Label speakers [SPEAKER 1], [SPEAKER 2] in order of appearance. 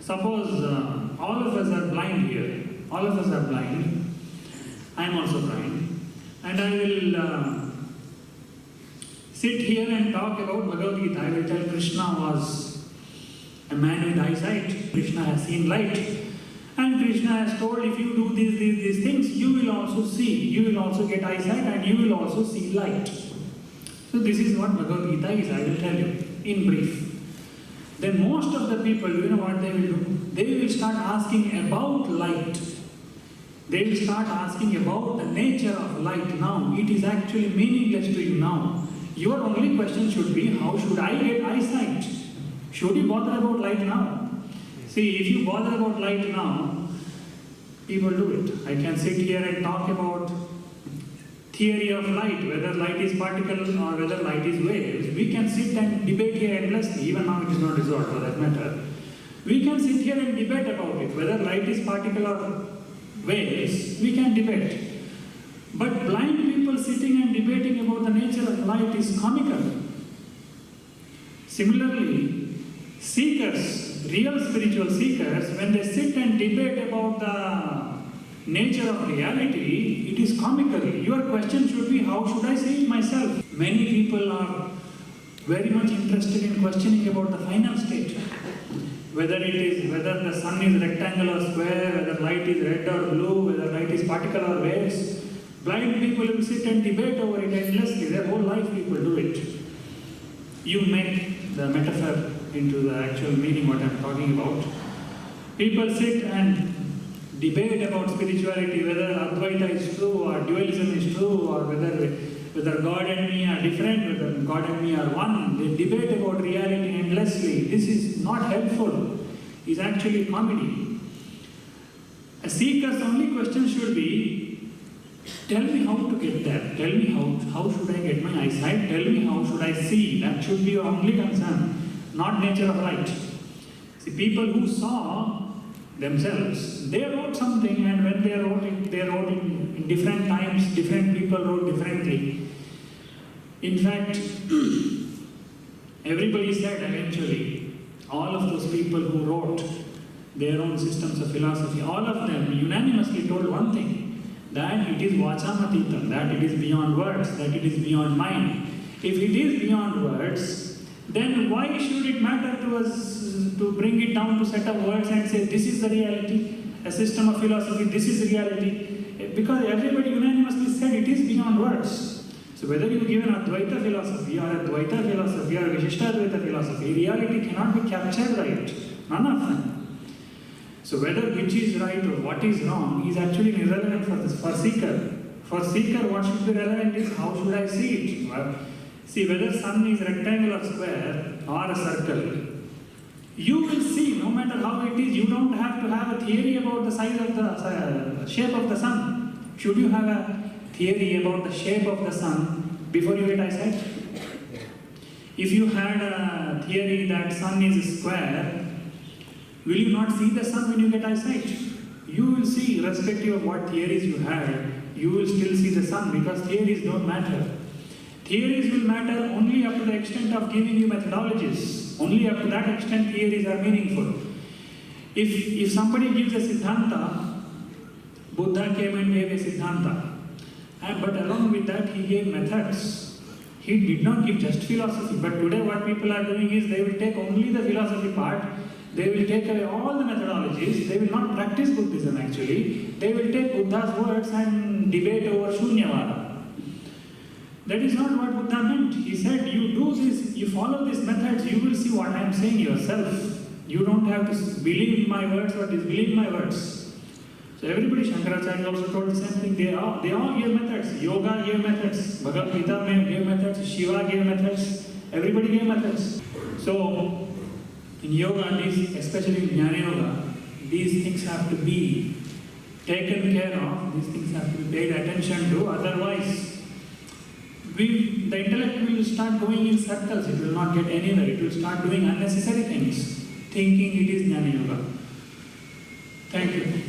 [SPEAKER 1] Suppose all of us are blind here. All of us are blind. I am also blind. And I will sit here and talk about Bhagavad Gita. I will tell Krishna was a man with eyesight. Krishna has seen light. And Krishna has told, if you do these things, you will also see. You will also get eyesight and you will also see light. So this is what Bhagavad Gita is, I will tell you, in brief. Then most of the people, you know what they will do? They will start asking about light. They will start asking about the nature of light now. It is actually meaningless to you now. Your only question should be, how should I get eyesight? Should you bother about light now? See, if you bother about light now, people do it. I can sit here and talk about theory of light, whether light is particle or whether light is waves. We can sit and debate here endlessly. Even now it is not resolved for that matter. We can sit here and debate about it, whether light is particle or waves. We can debate. But blind people sitting and debating about the nature of light is comical. Similarly, seekers, real spiritual seekers, when they sit and debate about the nature of reality, it is comical. Your question should be, how should I see it myself? Many people are very much interested in questioning about the final state. Whether the sun is rectangle or square, whether light is red or blue, whether light is particle or waves. Blind people will sit and debate over it endlessly. Their whole life people do it. You make the metaphor into the actual meaning what I am talking about. People sit and debate about spirituality, whether Advaita is true or dualism is true, or whether God and me are different, whether God and me are one. They debate about reality endlessly. This is not helpful. It's actually comedy. A seeker's only question should be, tell me how to get there. Tell me how should I get my eyesight. Tell me how should I see. That should be your only concern, not nature of light. See, people who saw themselves, they wrote something, and when they wrote it in different times, different people wrote differently. In fact, everybody said eventually, all of those people who wrote their own systems of philosophy, all of them unanimously told one thing, that it is vachamatitam, that it is beyond words, that it is beyond mind. If it is beyond words, then why should it matter to us to bring it down to set of words and say, this is the reality, a system of philosophy, this is reality? Because everybody unanimously said it is beyond words. So whether you give an Advaita philosophy or a Dvaita philosophy or a Vishishtadvaita philosophy, reality cannot be captured by it. None of them. So whether which is right or what is wrong is actually irrelevant for seeker. For seeker, what should be relevant is, how should I see it? Well, see, whether sun is rectangle or square or a circle, you will see, no matter how it is. You don't have to have a theory about the size of the shape of the sun. Should you have a theory about the shape of the sun before you get eyesight? If you had a theory that sun is square, will you not see the sun when you get eyesight? You will see, irrespective of what theories you had, you will still see the sun, because theories don't matter. Theories will matter only up to the extent of giving you methodologies. Only up to that extent theories are meaningful. If somebody gives a Siddhanta, Buddha came and gave a Siddhanta. But along with that he gave methods. He did not give just philosophy. But today what people are doing is, they will take only the philosophy part. They will take away all the methodologies. They will not practice Buddhism actually. They will take Buddha's words and debate over Shunyavada. That is not what Buddha meant. He said, you do this, you follow these methods, you will see what I am saying yourself. You don't have to believe my words or disbelieve my words. So everybody, Shankaracharya also told the same thing. They all gave methods. Yoga gave methods. Bhagavad Gita gave methods. Shiva gave methods. Everybody gave methods. So in yoga, especially in Jnana Yoga, these things have to be taken care of. These things have to be paid attention to. Otherwise, the intellect will start going in circles. It will not get anywhere. It will start doing unnecessary things, thinking it is Jnana Yoga. Thank you.